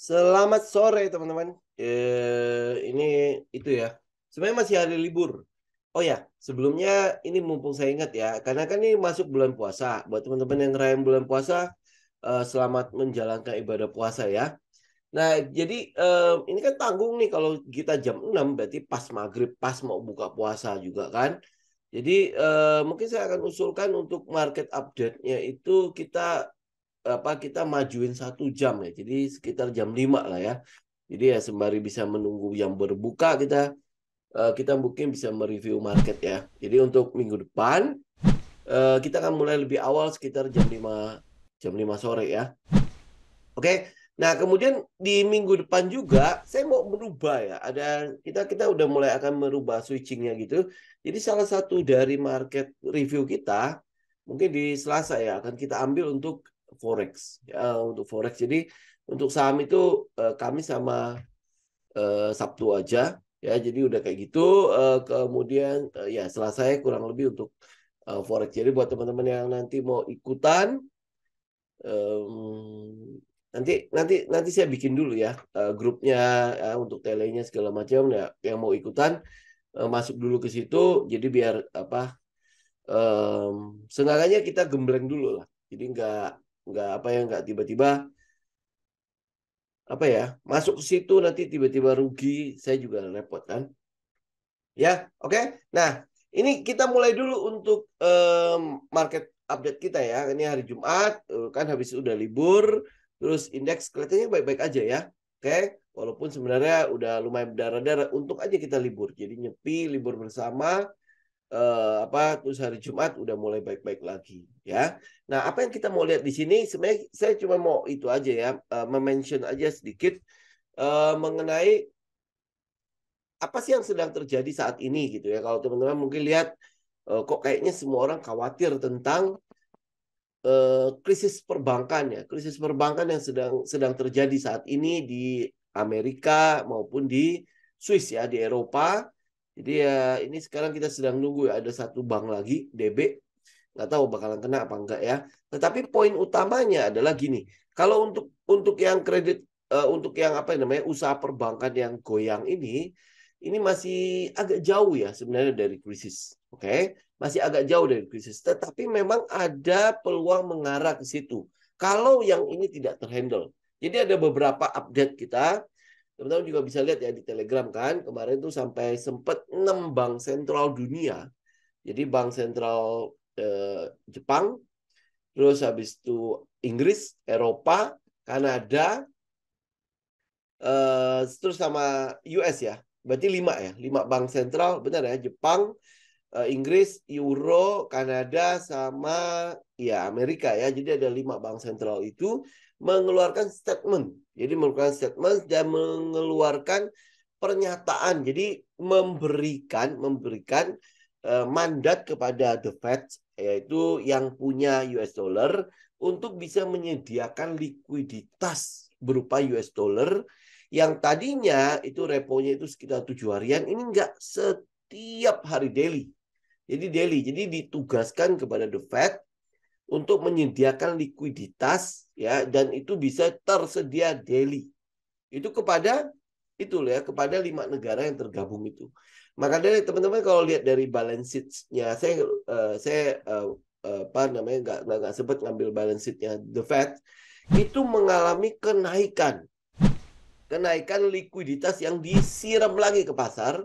Selamat sore teman-teman. Ini itu ya. Sebenarnya masih hari libur. Oh ya, sebelumnya ini mumpung saya ingat ya, karena kan ini masuk bulan puasa. Buat teman-teman yang ngerayain bulan puasa, selamat menjalankan ibadah puasa ya. Nah, jadi ini kan tanggung nih kalau kita jam 6 berarti pas maghrib, pas mau buka puasa juga kan. Jadi mungkin saya akan usulkan untuk market update-nya itu kita majuin 1 jam ya. Jadi sekitar jam 5 lah ya. Jadi ya sembari bisa menunggu yang berbuka kita mungkin bisa mereview market ya. Jadi untuk minggu depan kita akan mulai lebih awal sekitar jam 5 sore ya. Oke. Nah, kemudian di minggu depan juga saya mau merubah ya. Kita udah mulai akan merubah switchingnya gitu. Jadi salah satu dari market review kita mungkin di Selasa ya akan kita ambil untuk forex ya, untuk forex. Jadi untuk saham itu kami sama Sabtu aja ya. Jadi udah kayak gitu. Kemudian ya Selasa ya kurang lebih untuk forex. Jadi buat teman-teman yang nanti mau ikutan nanti nanti nanti saya bikin dulu ya grupnya ya, untuk telenya segala macam ya yang mau ikutan masuk dulu ke situ jadi biar apa seenggaknya kita gembleng dulu lah jadi nggak apa ya nggak tiba-tiba apa ya masuk ke situ nanti tiba-tiba rugi saya juga repot kan ya oke. Nah ini kita mulai dulu untuk market update kita ya ini hari Jumat kan habis udah libur terus indeks kelihatannya baik-baik aja ya oke walaupun sebenarnya udah lumayan berdarah-darah untuk aja kita libur jadi nyepi libur bersama terus hari Jumat udah mulai baik-baik lagi ya. Nah, apa yang kita mau lihat di sini sebenarnya saya cuma mau itu aja ya, mention aja sedikit mengenai apa sih yang sedang terjadi saat ini gitu ya. Kalau teman-teman mungkin lihat kok kayaknya semua orang khawatir tentang krisis perbankan ya, krisis perbankan yang sedang terjadi saat ini di Amerika maupun di Swiss ya, di Eropa. Jadi ya ini sekarang kita sedang nunggu ya ada satu bank lagi DB nggak tahu bakalan kena apa enggak ya. Tetapi poin utamanya adalah gini, kalau untuk yang kredit untuk yang apa namanya usaha perbankan yang goyang ini masih agak jauh ya sebenarnya dari krisis. Oke, masih agak jauh dari krisis. Tetapi memang ada peluang mengarah ke situ. Kalau yang ini tidak terhandle. Jadi ada beberapa update kita. Teman-teman juga bisa lihat ya di Telegram kan. Kemarin tuh sampai sempat 6 bank sentral dunia. Jadi bank sentral Jepang, terus habis itu Inggris, Eropa, Kanada, terus sama US ya. Berarti 5 ya, 5 bank sentral, benar ya, Jepang, Inggris, Euro, Kanada, sama ya Amerika ya. Jadi ada 5 bank sentral itu mengeluarkan statement. Jadi mengeluarkan statement dan mengeluarkan pernyataan. Jadi memberikan mandat kepada the Fed yaitu yang punya US dollar untuk bisa menyediakan likuiditas berupa US dollar yang tadinya itu reponya itu sekitar 7 harian ini enggak setiap hari daily. Jadi daily, jadi ditugaskan kepada the Fed untuk menyediakan likuiditas ya dan itu bisa tersedia daily. Itu kepada itu ya kepada 5 negara yang tergabung itu. Maka dari teman-teman kalau lihat dari balance sheet-nya apa namanya nggak sempat ngambil balance sheet-nya the Fed itu mengalami kenaikan likuiditas yang disiram lagi ke pasar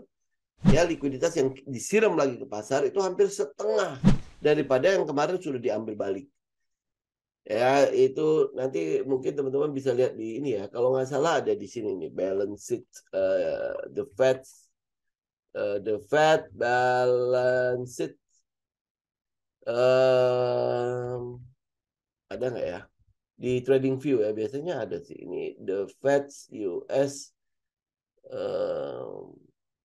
ya likuiditas yang disiram lagi ke pasar itu hampir setengah daripada yang kemarin sudah diambil balik. Ya, itu nanti mungkin teman-teman bisa lihat di ini ya. Kalau nggak salah ada di sini nih balance sheet the Fed balance sheet ada nggak ya? Di Trading View ya biasanya ada sih ini the Fed US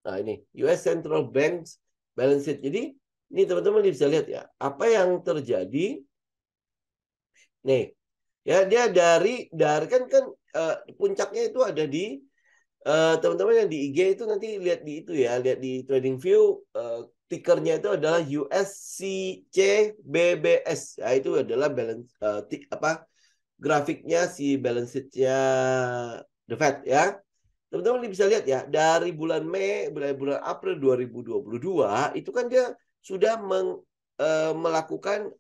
nah ini US Central Banks balance sheet. Jadi ini teman-teman bisa lihat ya apa yang terjadi nih ya dia dari kan puncaknya itu ada di teman-teman yang di IG itu nanti lihat di itu ya lihat di Trading View tickernya itu adalah USCCBBS ya itu adalah balance apa grafiknya si balance sheet-nya The Fed ya. Teman-teman bisa lihat ya, dari bulan Mei, bulan April 2022 itu kan dia sudah melakukan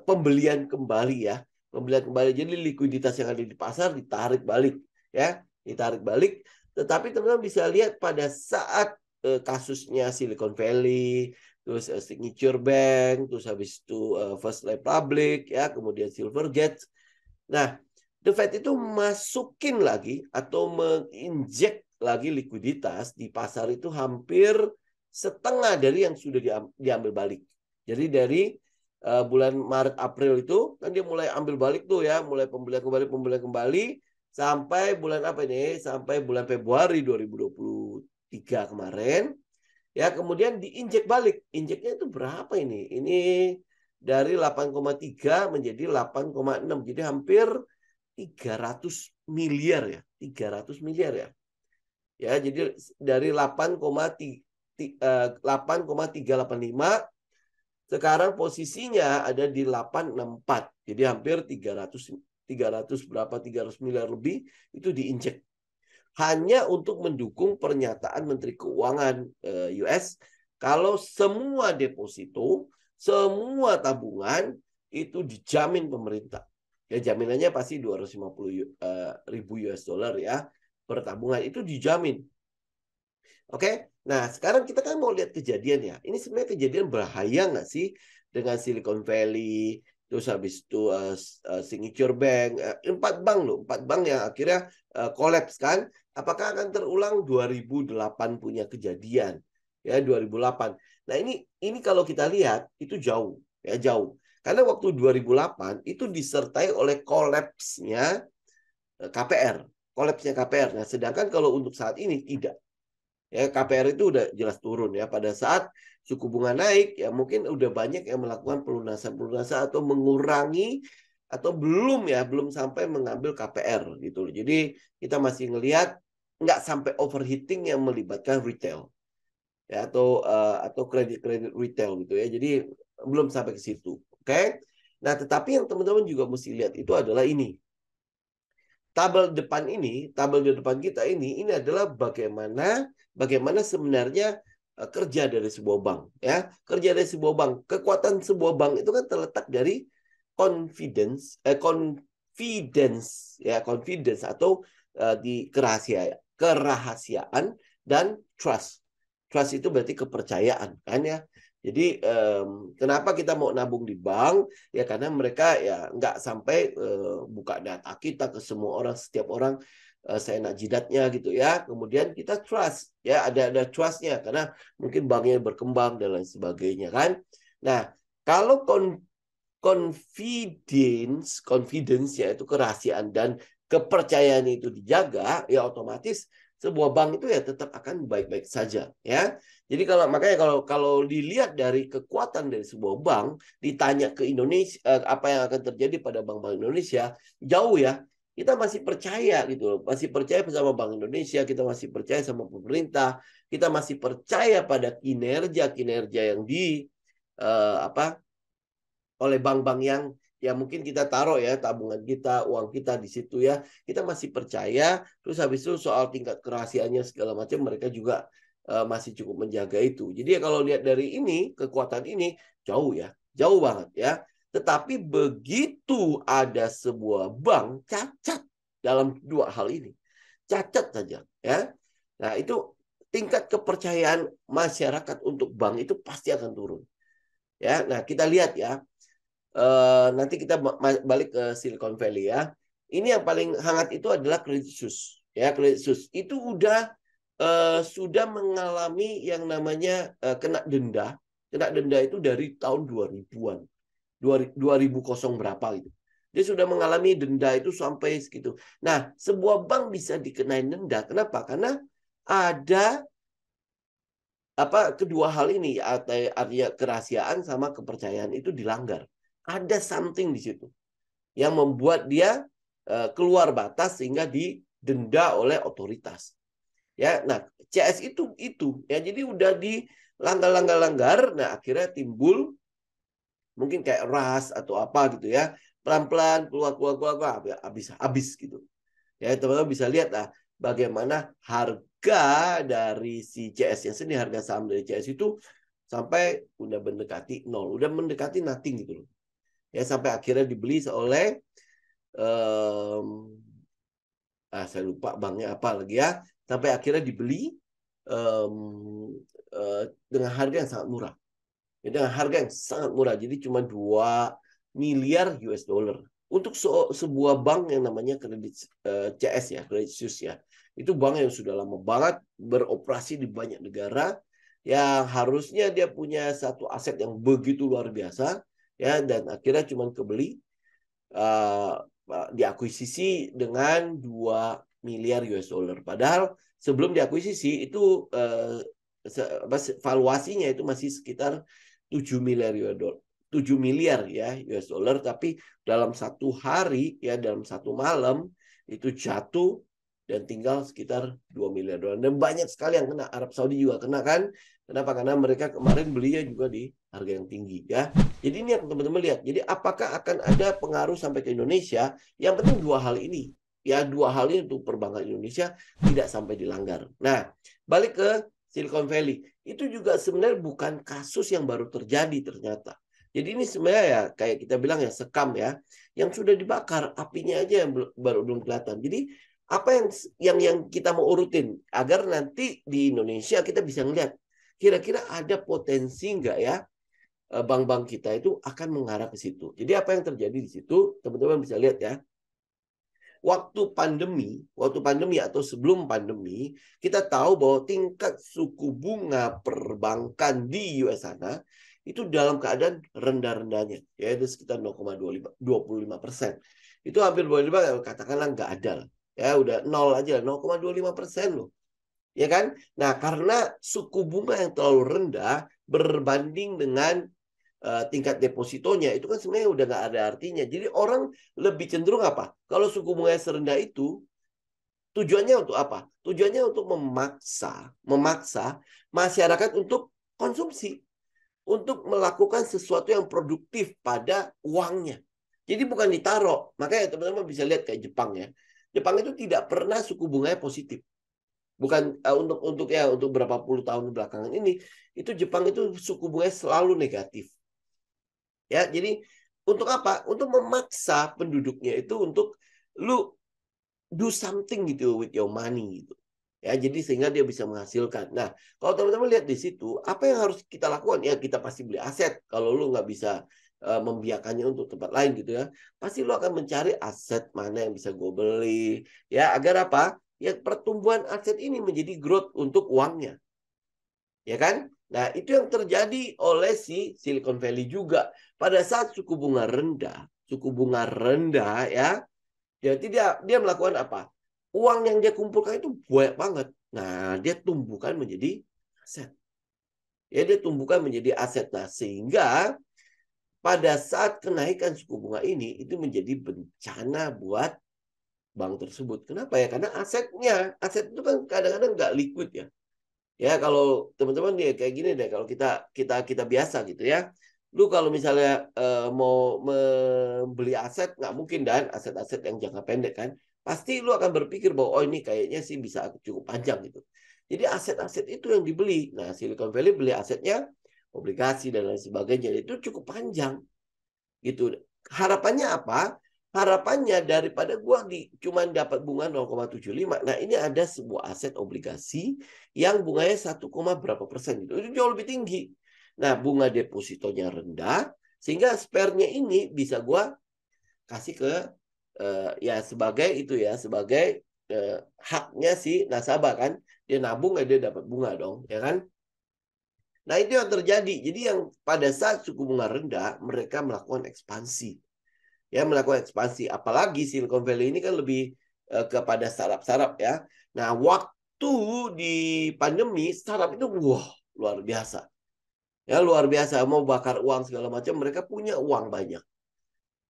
pembelian kembali ya. Pembelian kembali, jadi likuiditas yang ada di pasar ditarik balik ya, ditarik balik. Tetapi teman-teman bisa lihat pada saat kasusnya Silicon Valley, terus Signature Bank, terus habis itu First Republic ya, kemudian Silvergate. Nah, The Fed itu masukin lagi atau menginjek lagi likuiditas di pasar itu hampir setengah dari yang sudah diambil balik. Jadi dari bulan Maret April itu kan dia mulai ambil balik tuh ya, mulai pembelian kembali sampai bulan apa ini? Sampai bulan Februari 2023 kemarin. Ya, kemudian diinjek balik. Injeknya itu berapa ini? Ini dari 8,3 menjadi 8,6. Jadi hampir 300 miliar ya. 300 miliar ya. Ya, jadi dari 8,385 sekarang posisinya ada di 864. Jadi hampir 300 berapa 300 miliar lebih itu diinjek hanya untuk mendukung pernyataan Menteri Keuangan US kalau semua deposito, semua tabungan itu dijamin pemerintah. Ya jaminannya pasti 250 ribu US dollar ya per tabungan itu dijamin. Oke, nah sekarang kita kan mau lihat kejadian ya. Ini sebenarnya kejadian bahaya nggak sih dengan Silicon Valley, terus habis itu Signature Bank, 4 bank loh, 4 bank yang akhirnya kolaps kan. Apakah akan terulang 2008 punya kejadian ya 2008. Nah ini kalau kita lihat itu jauh ya jauh. Karena waktu 2008 itu disertai oleh kolapsnya KPR, kolapsnya KPR. Nah sedangkan kalau untuk saat ini tidak. Ya, KPR itu udah jelas turun ya pada saat suku bunga naik ya mungkin udah banyak yang melakukan pelunasan atau mengurangi atau belum sampai mengambil KPR gitu loh. Jadi kita masih ngelihat nggak sampai overheating yang melibatkan retail ya atau kredit retail gitu ya. Jadi belum sampai ke situ. Oke. Nah, tetapi yang teman-teman juga mesti lihat itu adalah ini. Tabel di depan kita ini adalah bagaimana sebenarnya kerja dari sebuah bank ya. Kerja dari sebuah bank, kekuatan sebuah bank itu kan terletak dari confidence atau di kerahasiaan dan trust. Trust itu berarti kepercayaan kan ya. Jadi kenapa kita mau nabung di bank? Ya karena mereka ya nggak sampai buka data kita ke semua orang, setiap orang seenak jidatnya gitu ya. Kemudian kita trust ya ada trustnya karena mungkin banknya berkembang dan lain sebagainya kan. Nah kalau confidence yaitu kerahasiaan dan kepercayaan itu dijaga ya otomatis sebuah bank itu ya tetap akan baik-baik saja ya. Jadi kalau dilihat dari kekuatan dari sebuah bank, ditanya ke Indonesia apa yang akan terjadi pada bank-bank Indonesia, jauh ya. Kita masih percaya gitu loh, masih percaya sama Bank Indonesia, kita masih percaya sama pemerintah, kita masih percaya pada kinerja yang oleh bank-bank yang mungkin kita taruh ya tabungan kita, uang kita di situ ya, kita masih percaya. Terus habis itu soal tingkat kerahasiaannya segala macam mereka juga masih cukup menjaga itu. Jadi ya kalau lihat dari ini kekuatan ini jauh ya, jauh banget ya. Tetapi begitu ada sebuah bank cacat dalam dua hal ini, cacat saja ya. Nah itu tingkat kepercayaan masyarakat untuk bank itu pasti akan turun. Ya, nah kita lihat ya. Nanti kita balik ke Silicon Valley ya. Ini yang paling hangat itu adalah Credit Suisse. Ya, Credit Suisse itu sudah mengalami yang namanya kena denda. Kena denda itu dari tahun 2000-an. 2000 berapa gitu. Dia sudah mengalami denda itu sampai segitu. Nah, sebuah bank bisa dikenai denda. Kenapa? Karena ada kedua hal ini artinya kerahasiaan sama kepercayaan itu dilanggar. Ada something di situ yang membuat dia keluar batas sehingga didenda oleh otoritas. Ya, nah CS itu ya jadi udah dilanggar. Nah akhirnya timbul mungkin kayak ras atau apa gitu ya pelan-pelan keluar habis gitu. Ya teman-teman bisa lihat lah bagaimana harga dari si CS-nya sendiri, harga saham dari CS itu sampai udah mendekati nol, udah mendekati nothing gitu loh. Ya sampai akhirnya dibeli oleh saya lupa banknya apa lagi ya, sampai akhirnya dibeli dengan harga yang sangat murah. Dengan harga yang sangat murah, jadi cuma 2 miliar US dollar untuk sebuah bank yang namanya kredit CS ya, Credit Suisse ya. Itu bank yang sudah lama banget beroperasi di banyak negara, yang harusnya dia punya satu aset yang begitu luar biasa ya, dan akhirnya cuma kebeli diakuisisi dengan 2 miliar US dollar. Padahal sebelum diakuisisi itu valuasinya itu masih sekitar 7 miliar US dollar. 7 miliar ya US dollar, tapi dalam satu hari ya, dalam satu malam itu jatuh dan tinggal sekitar 2 miliar dolar. Dan banyak sekali yang kena. Arab Saudi juga kena kan. Kenapa? Karena mereka kemarin belinya juga di harga yang tinggi ya. Jadi ini yang teman-teman lihat. Jadi apakah akan ada pengaruh sampai ke Indonesia? Yang penting dua hal ini. Ya, dua hal ini untuk perbankan Indonesia tidak sampai dilanggar. Nah, balik ke Silicon Valley. Itu juga sebenarnya bukan kasus yang baru terjadi ternyata. Jadi ini sebenarnya ya kayak kita bilang ya, sekam ya, yang sudah dibakar, apinya aja yang baru belum kelihatan. Jadi apa yang kita mau urutin agar nanti di Indonesia kita bisa ngeliat kira-kira ada potensi nggak ya bank-bank kita itu akan mengarah ke situ. Jadi apa yang terjadi di situ, teman-teman bisa lihat ya. Waktu pandemi atau sebelum pandemi, kita tahu bahwa tingkat suku bunga perbankan di US sana itu dalam keadaan rendah-rendahnya, yaitu sekitar 0,25%. Itu hampir boleh dibilang katakanlah nggak ada lah. Ya udah nol aja, 0,25% loh. Ya kan? Nah, karena suku bunga yang terlalu rendah berbanding dengan tingkat depositonya, itu kan sebenarnya udah nggak ada artinya. Jadi orang lebih cenderung apa? Kalau suku bunga serendah itu, tujuannya untuk apa? Tujuannya untuk memaksa masyarakat untuk konsumsi, untuk melakukan sesuatu yang produktif pada uangnya. Jadi bukan ditaruh. Makanya teman-teman bisa lihat kayak Jepang ya. Jepang itu tidak pernah suku bunganya positif. Bukan untuk berapa puluh tahun belakangan ini, itu Jepang itu suku bunganya selalu negatif. Ya, jadi untuk apa? Untuk memaksa penduduknya itu untuk lu do something gitu with your money gitu. Ya, jadi sehingga dia bisa menghasilkan. Nah, kalau teman-teman lihat di situ, apa yang harus kita lakukan? Ya, kita pasti beli aset. Kalau lu nggak bisa membiarkannya untuk tempat lain gitu ya, pasti lu akan mencari aset mana yang bisa gue beli. Ya, agar apa? Ya, pertumbuhan aset ini menjadi growth untuk uangnya. Ya kan? Nah, itu yang terjadi oleh si Silicon Valley juga. Pada saat suku bunga rendah ya, jadi dia melakukan apa? Uang yang dia kumpulkan itu banyak banget. Nah, dia tumbuhkan menjadi aset. Ya, dia tumbuhkan menjadi aset. Nah, sehingga pada saat kenaikan suku bunga ini, itu menjadi bencana buat bank tersebut. Kenapa ya? Karena aset itu kan kadang-kadang nggak liquid ya. Ya kalau teman-teman ya kayak gini deh, kalau kita biasa gitu ya. Lu kalau misalnya mau membeli aset, nggak mungkin dan aset-aset yang jangka pendek kan. Pasti lu akan berpikir bahwa oh ini kayaknya sih bisa cukup panjang gitu. Jadi aset-aset itu yang dibeli. Nah, Silicon Valley beli asetnya obligasi dan lain sebagainya, itu cukup panjang gitu. Harapannya apa? Harapannya daripada gua cuman dapat bunga 0,75. Nah, ini ada sebuah aset obligasi yang bunganya 1, berapa persen gitu. Itu jauh lebih tinggi. Nah, bunga depositonya rendah sehingga spare-nya ini bisa gua kasih ke ya sebagai itu ya, sebagai haknya si nasabah kan. Dia nabung dia dapat bunga dong, ya kan? Nah, itu yang terjadi. Jadi yang pada saat suku bunga rendah, mereka melakukan ekspansi. Ya, melakukan ekspansi. Apalagi Silicon Valley ini kan lebih kepada startup-startup ya. Nah, waktu di pandemi, startup itu wah, luar biasa. Ya, luar biasa. Mau bakar uang segala macam, mereka punya uang banyak.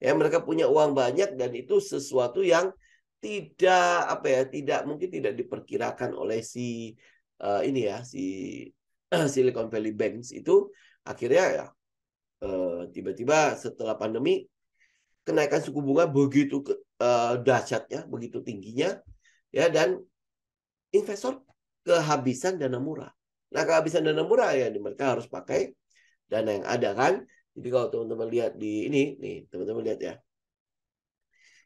Ya, mereka punya uang banyak dan itu sesuatu yang tidak apa ya, mungkin tidak diperkirakan oleh si ini ya, si Silicon Valley Banks itu akhirnya ya tiba-tiba setelah pandemi kenaikan suku bunga begitu dahsyatnya, begitu tingginya ya, dan investor kehabisan dana murah. Nah, kehabisan dana murah ya mereka harus pakai dana yang ada kan. Jadi kalau teman-teman lihat di ini, nih teman-teman lihat ya.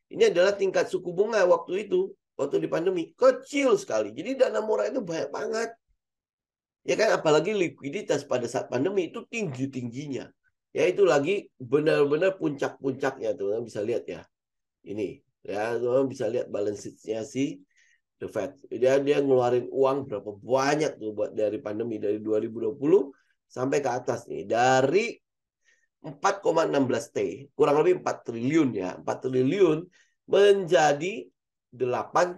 Ini adalah tingkat suku bunga waktu itu, waktu di pandemi. Kecil sekali. Jadi dana murah itu banyak banget. Ya kan, apalagi likuiditas pada saat pandemi itu tinggi-tingginya. Ya itu lagi benar-benar puncak-puncaknya. Teman-teman bisa lihat ya. Ini. Ya, teman-teman bisa lihat balance sheet-nya si The Fed. Dia ngeluarin uang berapa banyak tuh buat dari pandemi. Dari 2020 sampai ke atas nih. Dari 4,16 T, kurang lebih 4 triliun ya. 4 triliun menjadi 8,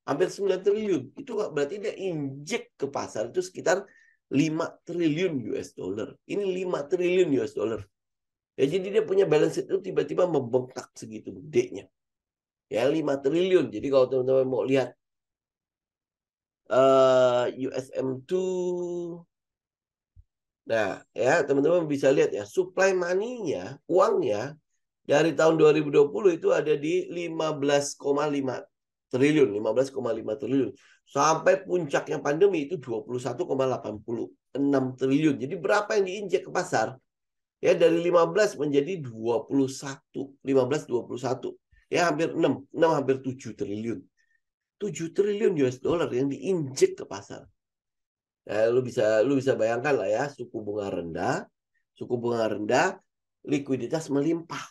hampir 9 triliun. Itu berarti dia injek ke pasar itu sekitar 5 triliun US dollar. Ini 5 triliun US dollar. Ya, jadi dia punya balance sheet itu tiba-tiba membengkak segitu gedenya. Ya, 5 triliun. Jadi kalau teman-teman mau lihat USM2, nah, ya teman-teman bisa lihat ya, supply money-nya, uangnya dari tahun 2020 itu ada di 15,5 triliun, 15,5 triliun. Sampai puncaknya pandemi itu 21,86 triliun. Jadi berapa yang diinjek ke pasar? Ya dari 15 menjadi 21, 15 21. Ya hampir 6 hampir 7 triliun. 7 triliun US dollar yang diinjek ke pasar. Nah, lu bisa bayangkan lah ya, suku bunga rendah, likuiditas melimpah.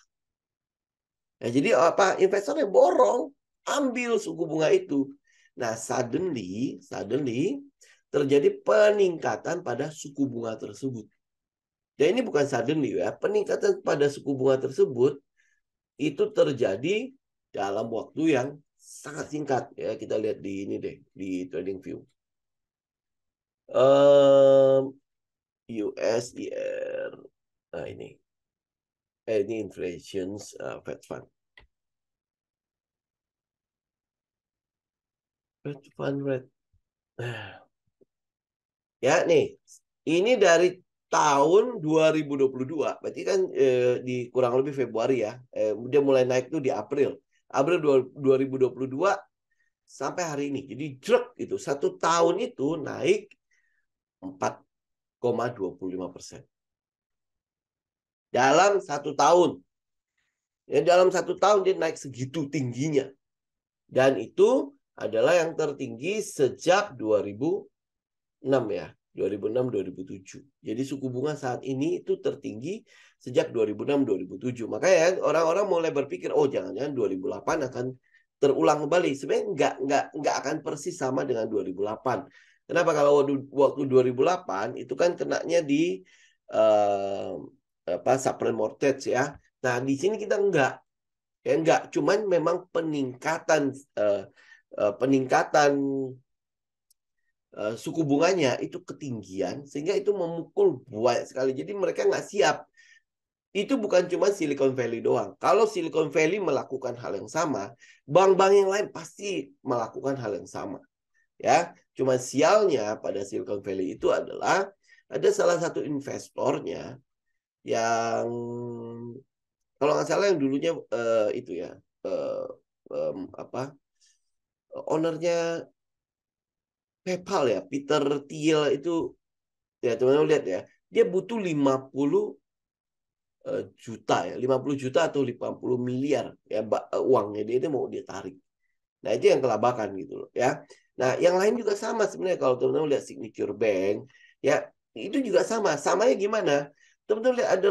Nah, jadi apa? Investor yang borong, ambil suku bunga itu. Nah, suddenly terjadi peningkatan pada suku bunga tersebut. Dan ini bukan suddenly ya, peningkatan pada suku bunga tersebut itu terjadi dalam waktu yang sangat singkat ya. Kita lihat di ini deh, di TradingView. USDR. Nah, ini inflation Fed Fund. Fed Fund rate. Ya, nih. Ini dari tahun 2022. Berarti kan di kurang lebih Februari ya. Dia mulai naik tuh di April. April 2022 sampai hari ini. Jadi drop itu. 1 tahun itu naik 4,25%. Dalam 1 tahun. Ya, dalam 1 tahun dia naik segitu tingginya. Dan itu adalah yang tertinggi sejak 2006 ya. 2006-2007. Jadi suku bunga saat ini itu tertinggi sejak 2006-2007. Makanya orang-orang mulai berpikir, oh jangan-jangan 2008 akan terulang kembali. Sebenarnya nggak akan persis sama dengan 2008. Kenapa? Kalau waktu 2008 itu kan kenanya di subprime mortgage ya. Nah di sini kita enggak. Ya enggak, cuman memang peningkatan suku bunganya itu ketinggian sehingga itu memukul banyak sekali. Jadi mereka nggak siap. Itu bukan cuma Silicon Valley doang. Kalau Silicon Valley melakukan hal yang sama, bank-bank yang lain pasti melakukan hal yang sama. Ya, cuma sialnya pada Silicon Valley itu adalah ada salah satu investornya yang kalau nggak salah yang dulunya itu ya ownernya PayPal ya, Peter Thiel itu ya teman-teman lihat ya, dia butuh 50 juta ya, 50 juta atau 50 miliar ya uangnya dia itu mau dia tarik. Nah, itu yang kelabakan gitu loh ya. Nah, yang lain juga sama sebenarnya kalau teman-teman lihat Signature Bank ya, itu juga sama. Samanya gimana? Teman-teman lihat ada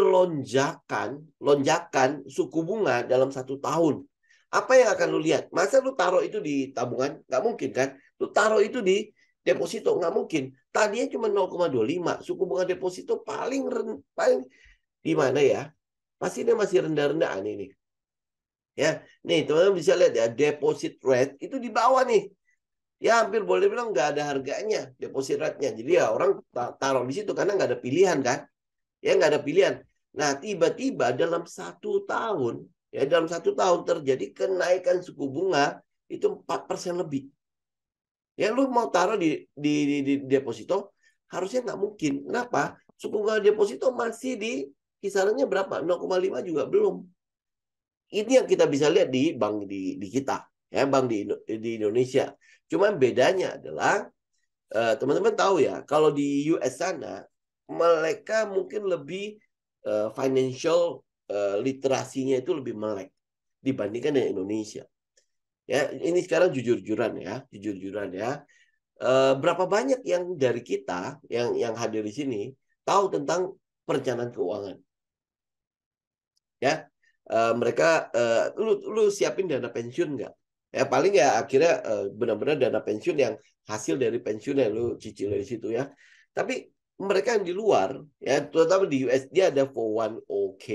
lonjakan suku bunga dalam 1 tahun. Apa yang akan lu lihat? Masa lu taruh itu di tabungan? Nggak mungkin kan? Lu taruh itu di deposito? Nggak mungkin. Tadinya cuma 0,25. Suku bunga deposito paling di mana ya? Pasti dia masih rendah-rendah ini. Ya, nih teman-teman bisa lihat ya, deposit rate itu di bawah nih. Ya hampir boleh bilang nggak ada harganya deposit rate-nya. Jadi ya orang taruh di situ karena nggak ada pilihan kan. Ya nggak ada pilihan. Nah tiba-tiba dalam 1 tahun, ya dalam 1 tahun terjadi kenaikan suku bunga itu 4% lebih. Ya lu mau taruh di deposito harusnya nggak mungkin. Kenapa? Suku bunga deposito masih di kisarannya berapa? 0,5 juga belum. Ini yang kita bisa lihat di bank di kita. ya bank di Indonesia. Cuman bedanya adalah teman-teman tahu ya, kalau di US sana mereka mungkin lebih financial literasinya itu lebih melek dibandingkan dengan Indonesia. Ya, ini sekarang jujur-jujuran ya, jujur-jujuran ya. Berapa banyak yang dari kita yang hadir di sini tahu tentang perencanaan keuangan? Ya, mereka lu siapin dana pensiun nggak? Ya paling ya akhirnya benar-benar dana pensiun yang hasil dari pensiun yang lu cicil dari situ ya. Tapi mereka yang di luar ya, terutama di US dia ada 401k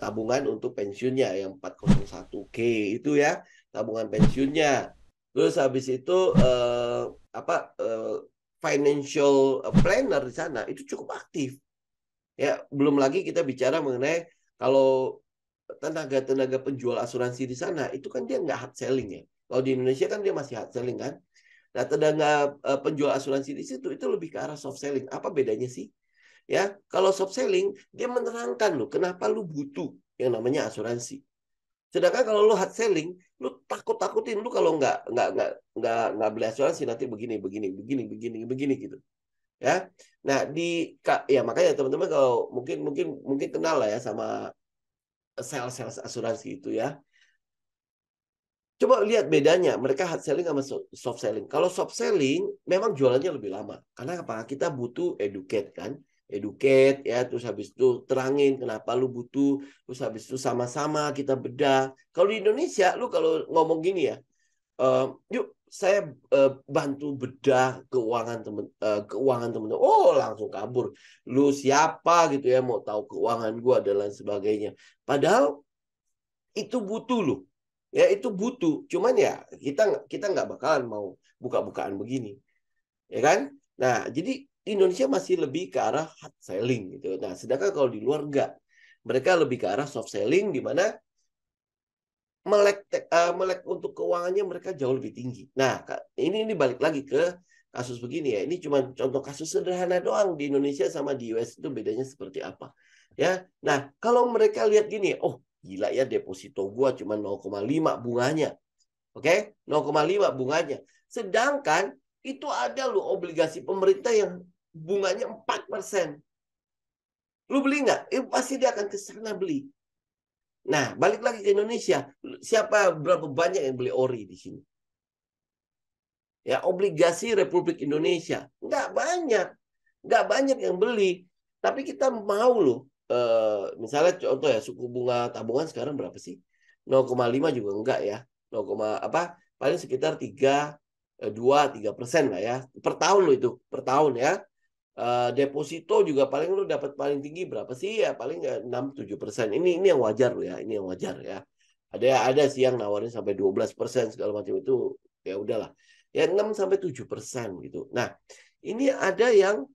tabungan untuk pensiunnya yang 401k itu ya, tabungan pensiunnya. Terus habis itu financial planner di sana itu cukup aktif. Ya, belum lagi kita bicara mengenai kalau tenaga penjual asuransi di sana itu kan dia nggak hard selling ya. Kalau di Indonesia kan dia masih hard selling kan. Nah, tenaga penjual asuransi di situ itu lebih ke arah soft selling. Apa bedanya sih? Ya, kalau soft selling dia menerangkan loh kenapa lu butuh yang namanya asuransi. Sedangkan kalau lu hard selling, lu takut-takutin lu kalau nggak beli asuransi nanti begini gitu. Ya. Nah, ya makanya teman-teman kalau mungkin kenal lah ya sama sales asuransi itu ya. Coba lihat bedanya mereka hard selling sama soft selling. Kalau soft selling memang jualannya lebih lama. Karena apa? Kita butuh educate kan. Educate ya, terus habis itu terangin kenapa lu butuh, terus habis itu sama-sama kita bedah. Kalau di Indonesia lu kalau ngomong gini ya, yuk saya bantu bedah keuangan temen. Oh langsung kabur. Lu siapa gitu ya mau tahu keuangan gua dan lain sebagainya. Padahal itu butuh loh. Ya itu butuh. Cuman ya kita nggak bakalan mau buka-bukaan begini, ya kan? Nah jadi Indonesia masih lebih ke arah hard selling gitu. Nah sedangkan kalau di luar enggak, mereka lebih ke arah soft selling di mana melek untuk keuangannya mereka jauh lebih tinggi. Nah ini balik lagi ke kasus begini ya. Ini cuma contoh kasus sederhana doang di Indonesia sama di US itu bedanya seperti apa. Ya, nah kalau mereka lihat gini, oh gila ya deposito gua cuma 0,5 bunganya. Oke, 0,5 bunganya. Sedangkan itu ada loh obligasi pemerintah yang bunganya 4%. Lu beli nggak? Pasti dia akan ke sana beli. Nah, balik lagi ke Indonesia. Berapa banyak yang beli ori di sini? Ya, obligasi Republik Indonesia. Nggak banyak. Nggak banyak yang beli. Tapi kita mau loh. Misalnya contoh ya, suku bunga tabungan sekarang berapa sih? 0,5 juga enggak ya. 0, apa? Paling sekitar 3% lah ya. Per tahun loh itu. Per tahun ya. Deposito juga paling lu dapat paling tinggi berapa sih ya paling 6-7%. Ini yang wajar loh ya, ini yang wajar ya. Ada sih yang nawarin sampai 12% segala macam itu ya udahlah. Ya 6-7% gitu. Nah, ini ada yang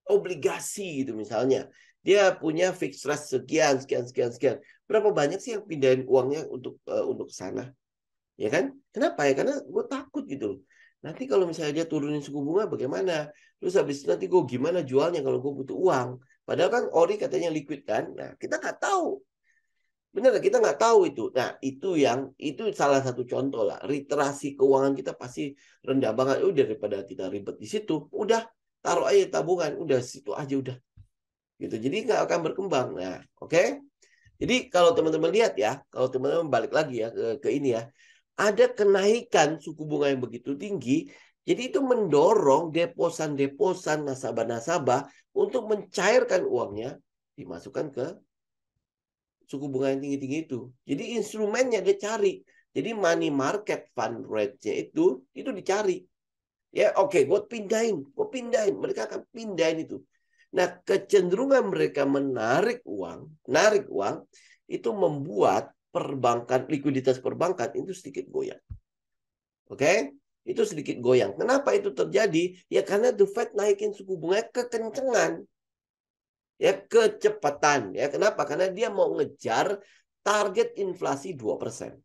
obligasi gitu misalnya. Dia punya fixed rate sekian sekian sekian sekian. Berapa banyak sih yang pindahin uangnya untuk sana? Ya kan? Kenapa ya? Karena gue takut gitu loh. Nanti kalau misalnya dia turunin suku bunga bagaimana? Terus habis itu nanti gue gimana jualnya kalau gue butuh uang? Padahal kan ori katanya liquid kan? Nah kita nggak tahu. Benar kita nggak tahu itu. Nah itu salah satu contoh lah. Literasi keuangan kita pasti rendah banget. Udah daripada kita ribet di situ, udah taruh aja tabungan, udah situ aja udah. Gitu. Jadi nggak akan berkembang. Nah, oke. Jadi kalau teman-teman lihat ya, kalau teman-teman balik lagi ya ke ini ya, ada kenaikan suku bunga yang begitu tinggi, jadi itu mendorong deposan-deposan nasabah-nasabah untuk mencairkan uangnya dimasukkan ke suku bunga yang tinggi-tinggi itu. Jadi instrumennya dia cari. Jadi money market fund rate-nya itu dicari. Ya oke, gue pindahin. Mereka akan pindahin itu. Nah, kecenderungan mereka menarik uang itu membuat likuiditas perbankan itu sedikit goyang. Oke? Itu sedikit goyang. Kenapa itu terjadi? Ya karena The Fed naikin suku bunga kekencengan. Ya kecepatan. Ya kenapa? Karena dia mau ngejar target inflasi 2%.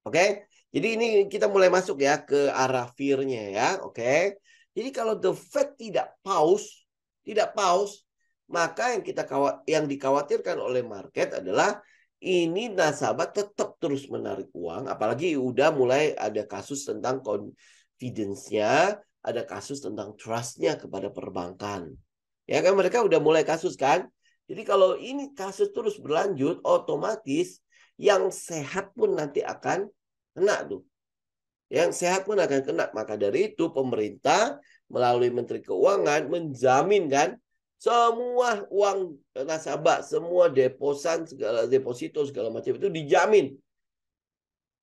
Oke? Jadi ini kita mulai masuk ya ke arah fear-nya ya, oke? Jadi kalau The Fed tidak pause, maka yang dikhawatirkan oleh market adalah ini nasabah tetap terus menarik uang, apalagi udah mulai ada kasus tentang confidence-nya, ada kasus tentang trust-nya kepada perbankan. Ya kan mereka udah mulai kasus kan. Jadi kalau ini kasus terus berlanjut, otomatis yang sehat pun nanti akan kena tuh. Yang sehat pun akan kena. Maka dari itu pemerintah melalui Menteri Keuangan menjamin kan semua uang nasabah, semua deposan, segala deposito segala macam itu dijamin.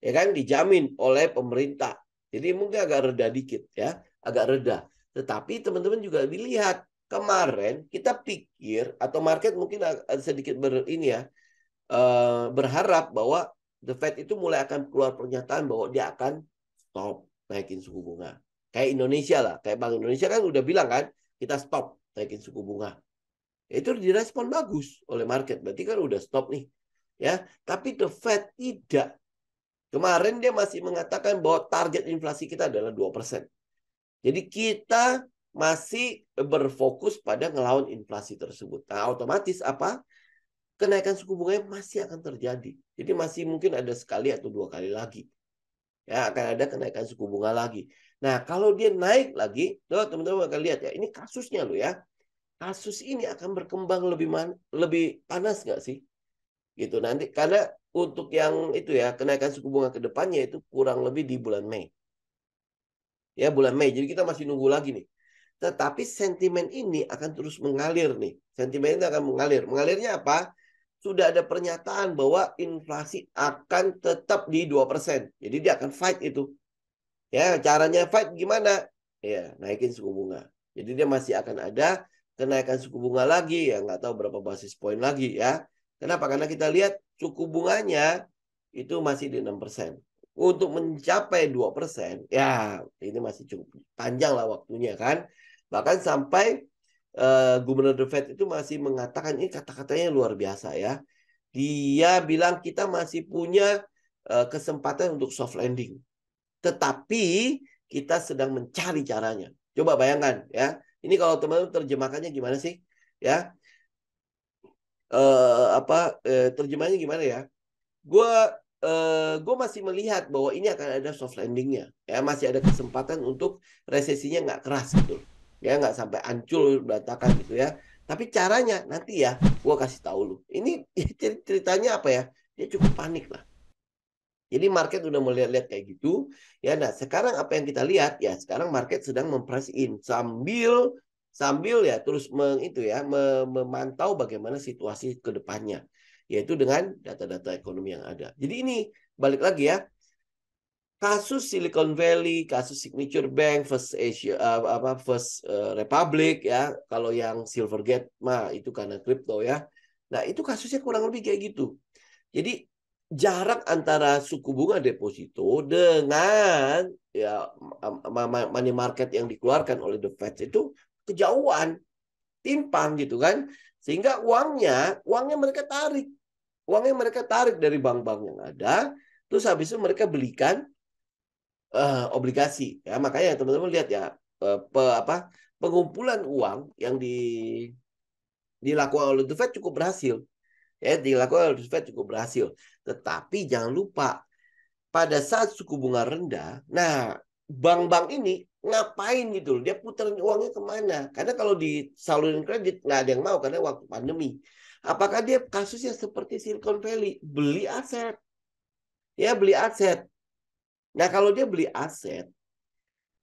Ya kan dijamin oleh pemerintah. Jadi mungkin agak reda dikit ya, agak reda. Tetapi teman-teman juga dilihat kemarin kita pikir atau market mungkin sedikit berharap bahwa The Fed itu mulai akan keluar pernyataan bahwa dia akan stop naikin suku bunga. Kayak Indonesia lah, kayak Bank Indonesia kan udah bilang kan, kita stop naikin suku bunga. Itu direspon bagus oleh market, berarti kan udah stop nih. Ya, tapi The Fed tidak. Kemarin dia masih mengatakan bahwa target inflasi kita adalah 2%. Jadi kita masih berfokus pada ngelawan inflasi tersebut. Nah, otomatis apa? Kenaikan suku bunganya masih akan terjadi. Jadi masih mungkin ada sekali atau dua kali lagi. Ya, akan ada kenaikan suku bunga lagi. Nah, kalau dia naik lagi, teman-teman akan lihat ya, ini kasusnya loh ya. Kasus ini akan berkembang lebih panas nggak sih? Gitu nanti karena untuk yang itu ya, kenaikan suku bunga ke depannya itu kurang lebih di bulan Mei. Ya, bulan Mei. Jadi kita masih nunggu lagi nih. Tetapi sentimen ini akan terus mengalir nih. Sentimen ini akan mengalir. Mengalirnya apa? Sudah ada pernyataan bahwa inflasi akan tetap di 2%. Jadi dia akan fight itu. Ya, caranya fight gimana? Ya, naikin suku bunga. Jadi dia masih akan ada kenaikan suku bunga lagi, ya nggak tahu berapa basis poin lagi ya. Kenapa? Karena kita lihat suku bunganya itu masih di 6%. Untuk mencapai 2%, ya ini masih cukup panjang lah waktunya kan. Bahkan sampai Gubernur The Fed itu masih mengatakan, ini kata-katanya luar biasa ya. Dia bilang kita masih punya kesempatan untuk soft landing. Tetapi kita sedang mencari caranya. Coba bayangkan ya. Ini kalau teman-teman terjemahkannya gimana sih? Ya, terjemahnya gimana ya? Gue masih melihat bahwa ini akan ada soft landingnya. Ya, masih ada kesempatan untuk resesinya nggak keras gitu. Ya, nggak sampai hancur berantakan gitu ya. Tapi caranya nanti ya, gue kasih tahu lu. Ini ceritanya apa ya? Dia cukup panik lah. Jadi market udah melihat-lihat kayak gitu. Ya, nah sekarang apa yang kita lihat ya? Sekarang market sedang memprice in sambil ya terus memantau bagaimana situasi ke depannya, yaitu dengan data-data ekonomi yang ada. Jadi ini balik lagi ya, kasus Silicon Valley, kasus Signature Bank, First Republic ya. Kalau yang Silvergate mah itu karena kripto ya. Nah itu kasusnya kurang lebih kayak gitu. Jadi jarak antara suku bunga deposito dengan ya money market yang dikeluarkan oleh The Fed itu kejauhan, timpang gitu kan. Sehingga uangnya mereka tarik. Uangnya mereka tarik dari bank-bank yang ada, terus habis itu mereka belikan obligasi. Ya, makanya teman-teman lihat ya, pengumpulan uang yang dilakukan oleh The Fed cukup berhasil. Ya, dilakukan oleh The Fed cukup berhasil. Tetapi jangan lupa, pada saat suku bunga rendah, nah bank-bank ini ngapain gitu loh? Dia puterin uangnya kemana? Karena kalau disalurin kredit, nggak ada yang mau karena waktu pandemi. Apakah dia kasusnya seperti Silicon Valley? Beli aset. Ya, beli aset. Nah, kalau dia beli aset,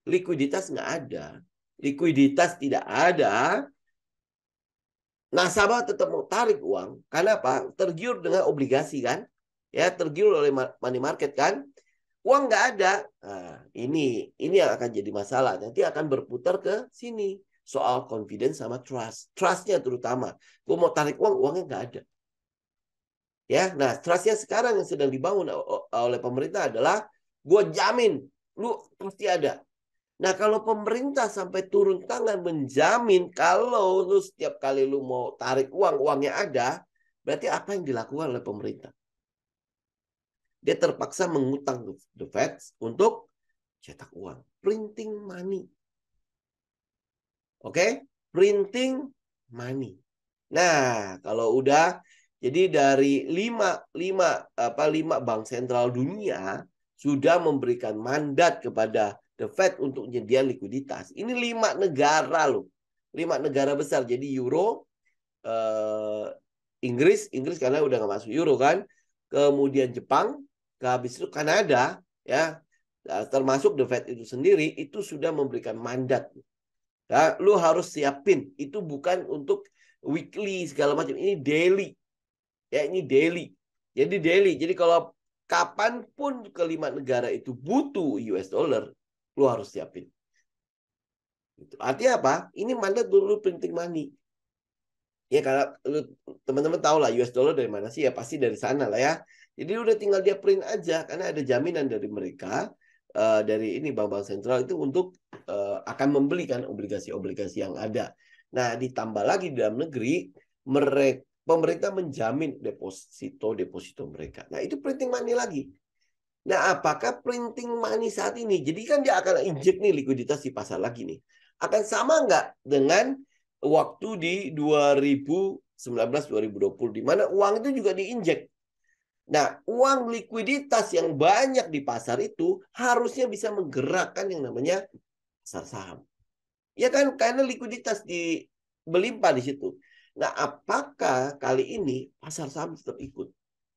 likuiditas nggak ada. Likuiditas tidak ada, nasabah tetap mau tarik uang. Karena apa? Tergiur dengan obligasi kan? Ya, tergiur oleh money market kan? Uang nggak ada. Nah, ini yang akan jadi masalah. Nanti akan berputar ke sini. Soal confidence sama trust. Trustnya terutama. Gue mau tarik uang, uangnya nggak ada. Ya, nah trustnya sekarang yang sedang dibangun oleh pemerintah adalah gue jamin lu pasti ada. Nah, kalau pemerintah sampai turun tangan menjamin kalau lu setiap kali lu mau tarik uang, uangnya ada, berarti apa yang dilakukan oleh pemerintah? Dia terpaksa mengutang The Fed untuk cetak uang. Printing money. Oke? Printing money. Nah, kalau udah Jadi dari lima bank sentral dunia sudah memberikan mandat kepada The Fed untuk menyediakan likuiditas. Ini 5 negara loh. 5 negara besar. Jadi Euro, Inggris karena udah nggak masuk Euro kan. Kemudian Jepang, habis itu Kanada, ya, termasuk The Fed itu sendiri itu sudah memberikan mandat. Ya, lu harus siapin. Itu bukan untuk weekly segala macam. Ini daily. Ya, ini daily. Jadi daily. Jadi kalau kapanpun kelima negara itu butuh US dollar, lu harus siapin. Artinya apa? Ini mandat dulu printing money. Ya karena teman-teman tahu lah US dollar dari mana sih? Ya pasti dari sana lah ya. Jadi udah tinggal dia print aja karena ada jaminan dari mereka dari ini bank-bank sentral itu untuk akan membelikan obligasi-obligasi yang ada. Nah, ditambah lagi di dalam negeri pemerintah menjamin deposito mereka. Nah, itu printing money lagi. Nah, apakah printing money saat ini? Jadi kan dia akan injek nih likuiditas di pasar lagi nih. Akan sama nggak dengan waktu di 2019-2020 di mana uang itu juga diinjek. Nah, uang likuiditas yang banyak di pasar itu harusnya bisa menggerakkan yang namanya pasar saham. Ya kan, karena likuiditas berlimpah di situ. Nah, apakah kali ini pasar saham tetap ikut?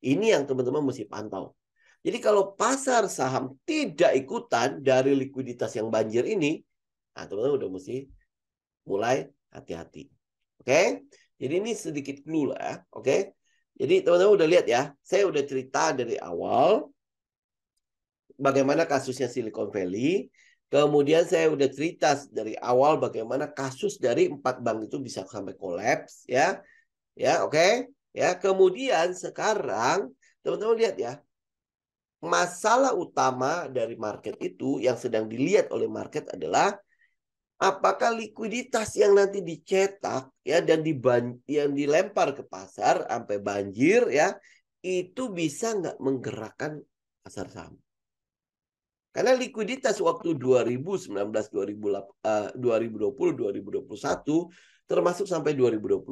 Ini yang teman-teman mesti pantau. Jadi kalau pasar saham tidak ikutan dari likuiditas yang banjir ini, nah teman-teman udah mesti mulai hati-hati. Oke? Jadi ini sedikit clue lah ya. Oke? Jadi teman-teman udah lihat ya, saya udah cerita dari awal bagaimana kasusnya Silicon Valley. Kemudian saya udah cerita dari awal bagaimana kasus dari 4 bank itu bisa sampai kolaps ya. Ya, oke. Ya, kemudian sekarang teman-teman lihat ya, masalah utama dari market itu yang sedang dilihat oleh market adalah apakah likuiditas yang nanti dicetak ya dan yang dilempar ke pasar sampai banjir ya itu bisa nggak menggerakkan pasar saham. Karena likuiditas waktu 2019, 2020, 2021 termasuk sampai 2022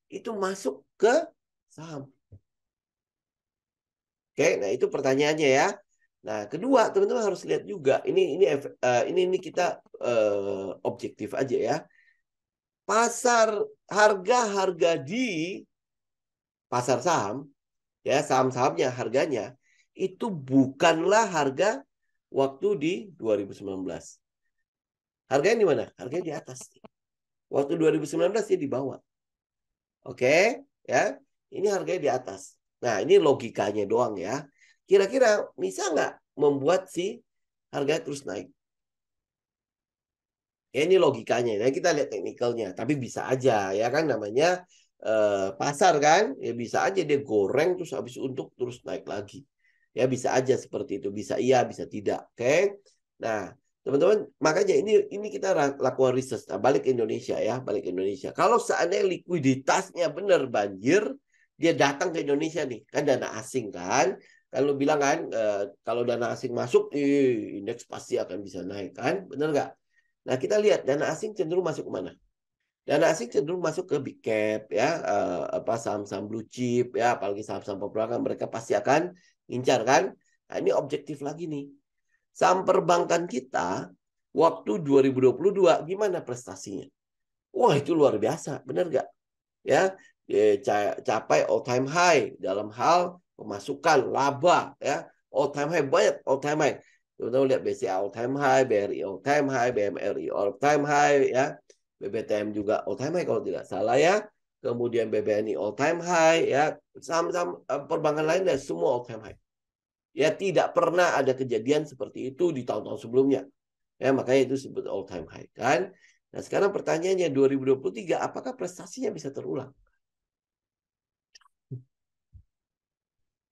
itu masuk ke saham. Oke, nah itu pertanyaannya ya. Nah, kedua, teman-teman harus lihat juga. Ini kita objektif aja ya. Harga di pasar saham, ya saham-sahamnya harganya itu bukanlah harga waktu di 2019. Harganya di mana? Harganya di atas. Waktu 2019 dia di bawah. Oke, ya. Ini harganya di atas. Nah, ini logikanya doang ya. Kira-kira bisa nggak membuat si harga terus naik? Ya, ini logikanya. Nah, kita lihat teknikalnya. Tapi bisa aja ya kan namanya pasar kan. Ya bisa aja dia goreng terus habis untuk terus naik lagi. Ya bisa aja seperti itu. Bisa iya, bisa tidak. Oke. Nah, teman-teman, makanya ini kita lakukan riset. Nah, balik ke Indonesia ya, balik ke Indonesia. Kalau seandainya likuiditasnya benar banjir, dia datang ke Indonesia nih, kan dana asing kan. Kalau bilang kan, kalau dana asing masuk, indeks pasti akan bisa naik kan, benar nggak? Nah, kita lihat dana asing cenderung masuk ke mana? Dana asing cenderung masuk ke big cap ya, saham-saham blue chip ya, apalagi saham-saham perbankan mereka pasti akan incar kan. Nah, ini objektif lagi nih. Saham perbankan kita waktu 2022 gimana prestasinya? Wah, itu luar biasa, benar nggak? Ya, capai all time high dalam hal pemasukan, laba ya, all time high banyak all time high. Teman-teman lihat BCA all time high, BRI all time high, BMRI all time high ya. BBTM juga all time high kalau tidak salah ya. Kemudian BBNI all time high ya. Saham-saham perbankan lainnya semua all time high. Ya tidak pernah ada kejadian seperti itu di tahun-tahun sebelumnya. Ya makanya itu disebut all time high kan. Nah, sekarang pertanyaannya 2023 apakah prestasinya bisa terulang?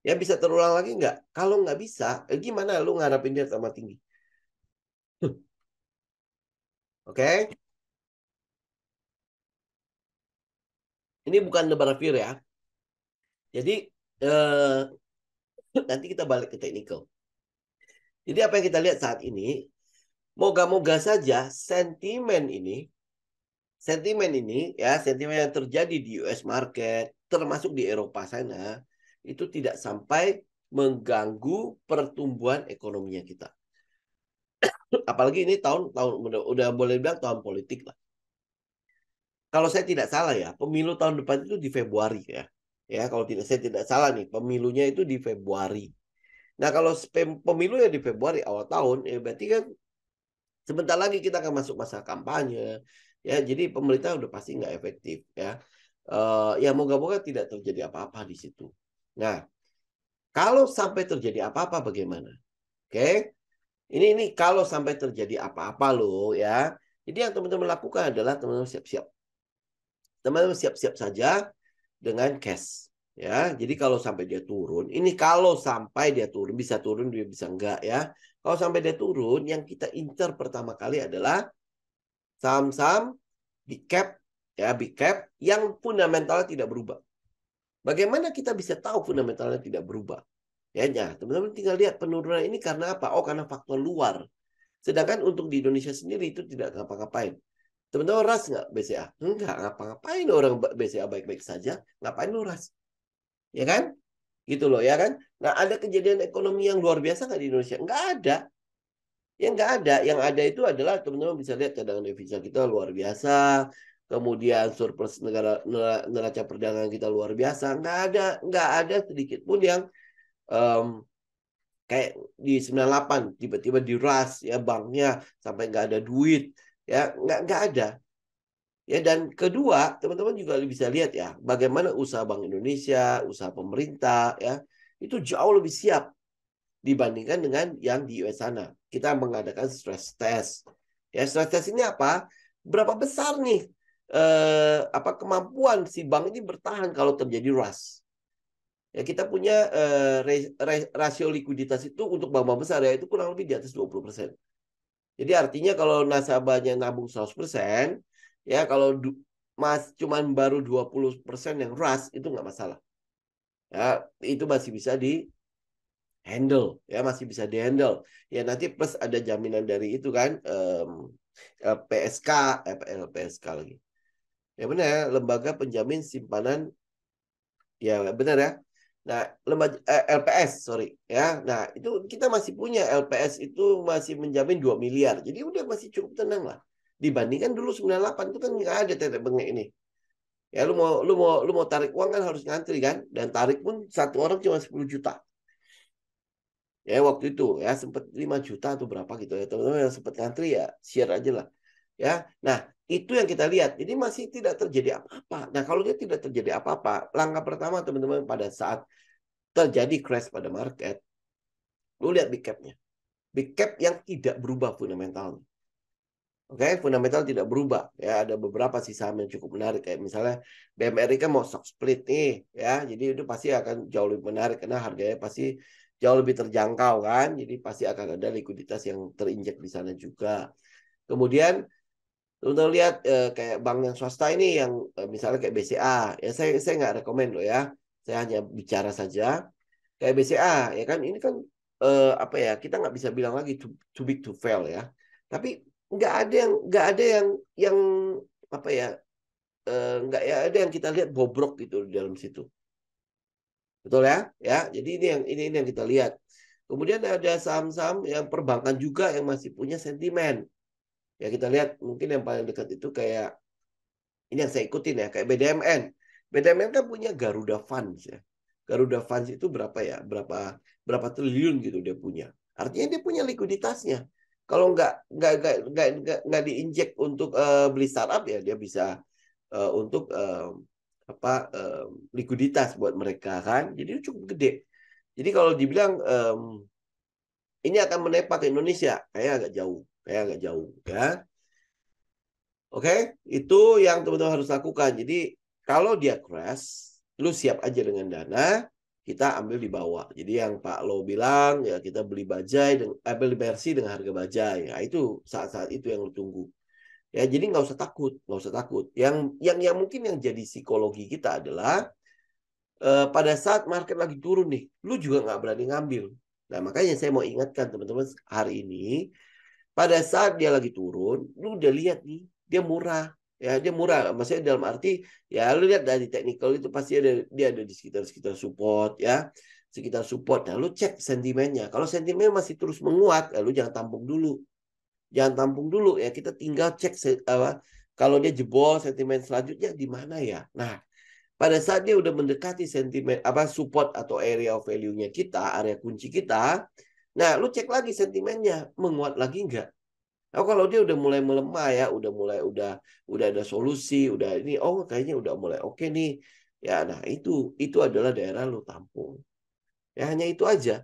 Ya bisa terulang lagi nggak? Kalau nggak bisa, gimana lu ngarapin dia sama tinggi? Oke? Ini bukan lebar fear ya. Jadi nanti kita balik ke technical. Jadi apa yang kita lihat saat ini, moga-moga saja sentimen ini ya, sentimen yang terjadi di US market termasuk di Eropa sana, itu tidak sampai mengganggu pertumbuhan ekonominya kita. Apalagi ini tahun udah boleh bilang tahun politik lah. Kalau saya tidak salah ya, pemilu tahun depan itu di Februari ya. Ya, kalau saya tidak salah nih, pemilunya itu di Februari. Nah, kalau pemilu ya di Februari awal tahun, ya berarti kan sebentar lagi kita akan masuk masa kampanye. Ya, jadi pemerintah udah pasti nggak efektif ya. Ya moga-moga tidak terjadi apa-apa di situ. Nah, kalau sampai terjadi apa-apa bagaimana? Oke. Ini kalau sampai terjadi apa-apa loh ya. Jadi yang teman-teman lakukan adalah teman-teman siap-siap. Teman-teman siap-siap saja dengan cash. Ya, jadi kalau sampai dia turun, ini kalau sampai dia turun, bisa turun, dia bisa enggak ya. Kalau sampai dia turun, yang kita incar pertama kali adalah saham-saham big cap, ya big cap yang fundamentalnya tidak berubah. Bagaimana kita bisa tahu fundamentalnya tidak berubah? Ya, teman-teman tinggal lihat penurunan ini karena apa? Oh, karena faktor luar. Sedangkan untuk di Indonesia sendiri itu tidak ngapa-ngapain. Teman-teman ras nggak BCA? Enggak, ngapa-ngapain orang BCA baik-baik saja. Ngapain lu ras? Ya kan? Gitu loh, ya kan? Nah, ada kejadian ekonomi yang luar biasa nggak di Indonesia? Nggak ada. Yang nggak ada. Yang ada itu adalah teman-teman bisa lihat cadangan devisa kita luar biasa. Kemudian surplus neraca perdagangan kita luar biasa. Nggak ada sedikit pun yang kayak di 98 tiba-tiba diras ya banknya sampai nggak ada duit ya nggak ada ya. Dan kedua teman-teman juga bisa lihat ya bagaimana usaha Bank Indonesia, usaha pemerintah ya itu jauh lebih siap dibandingkan dengan yang di US sana. Kita mengadakan stress test ya. Stress test ini apa, berapa besar nih apa kemampuan si bank ini bertahan kalau terjadi rush. Ya, kita punya rasio likuiditas itu untuk bank-bank besar ya itu kurang lebih di atas 20%. Jadi artinya kalau nasabahnya nabung 100%, ya kalau cuman baru 20% yang rush itu nggak masalah. Ya, itu masih bisa di handle ya, masih bisa di handle. Ya nanti plus ada jaminan dari itu kan LPSK, LPSK lagi. Ya benar ya, lembaga penjamin simpanan. Ya benar ya. Nah, LPS, sorry ya. Nah, itu kita masih punya LPS itu masih menjamin 2 miliar. Jadi udah masih cukup tenang lah. Dibandingkan dulu 98 itu kan nggak ada tetek bengek ini. Ya lu mau tarik uang kan harus ngantri kan, dan tarik pun satu orang cuma 10 juta. Ya waktu itu ya sempat 5 juta atau berapa gitu ya. Teman-teman yang sempat ngantri ya share aja lah. Ya. Nah, itu yang kita lihat. Jadi masih tidak terjadi apa-apa. Nah, kalau dia tidak terjadi apa-apa, langkah pertama teman-teman pada saat terjadi crash pada market, lu lihat big cap-nya. Big cap yang tidak berubah fundamentalnya. Oke, fundamental tidak berubah. Ya, ada beberapa sih saham yang cukup menarik. Kayak misalnya BMRI kan mau stock split nih. Ya, jadi itu pasti akan jauh lebih menarik. Karena harganya pasti jauh lebih terjangkau kan. Jadi pasti akan ada likuiditas yang terinjek di sana juga. Kemudian untuk lihat kayak bank yang swasta ini yang misalnya kayak BCA. Ya, saya nggak rekomend loh ya. Saya hanya bicara saja. Kayak BCA ya kan, ini kan apa ya, kita nggak bisa bilang lagi too big to fail ya, tapi nggak ada yang apa ya, nggak ya ada yang kita lihat bobrok gitu di dalam situ, betul ya. Ya jadi ini yang kita lihat. Kemudian ada saham-saham yang perbankan juga yang masih punya sentimen ya. Kita lihat mungkin yang paling dekat itu kayak ini yang saya ikutin ya, kayak BDMN kan punya Garuda Funds ya. Garuda Funds itu berapa ya? Berapa triliun gitu dia punya. Artinya dia punya likuiditasnya. Kalau nggak diinjek untuk beli startup ya dia bisa untuk apa likuiditas buat mereka kan. Jadi itu cukup gede. Jadi kalau dibilang ini akan menepak ke Indonesia, kayak agak jauh ya. Oke, itu yang teman-teman harus lakukan. Jadi kalau dia crash, lu siap aja dengan dana, kita ambil di bawah. Jadi yang Pak Lo bilang ya kita beli bajai beli Mercy dengan harga bajai. Ya, itu saat-saat itu yang lu tunggu. Ya, jadi nggak usah takut, nggak usah takut. Yang mungkin yang jadi psikologi kita adalah pada saat market lagi turun nih, lu juga nggak berani ngambil. Nah, makanya saya mau ingatkan teman-teman hari ini, pada saat dia lagi turun, lu udah lihat nih, dia murah. Ya, dia murah. Maksudnya dalam arti ya lu lihat dari technical itu pasti dia ada di sekitar support ya. Sekitar support. Nah, lu cek sentimennya. Kalau sentimen masih terus menguat, ya lu jangan tampung dulu. Jangan tampung dulu ya. Kita tinggal cek apa kalau dia jebol sentimen selanjutnya di mana ya. Nah, pada saat dia udah mendekati sentimen apa support atau area of value-nya kita, area kunci kita, nah lu cek lagi sentimennya menguat lagi enggak. Oh, kalau dia udah mulai melemah ya, udah ada solusi, udah ini, oh kayaknya udah mulai oke nih. Ya, nah itu adalah daerah lu tampung. Ya hanya itu aja.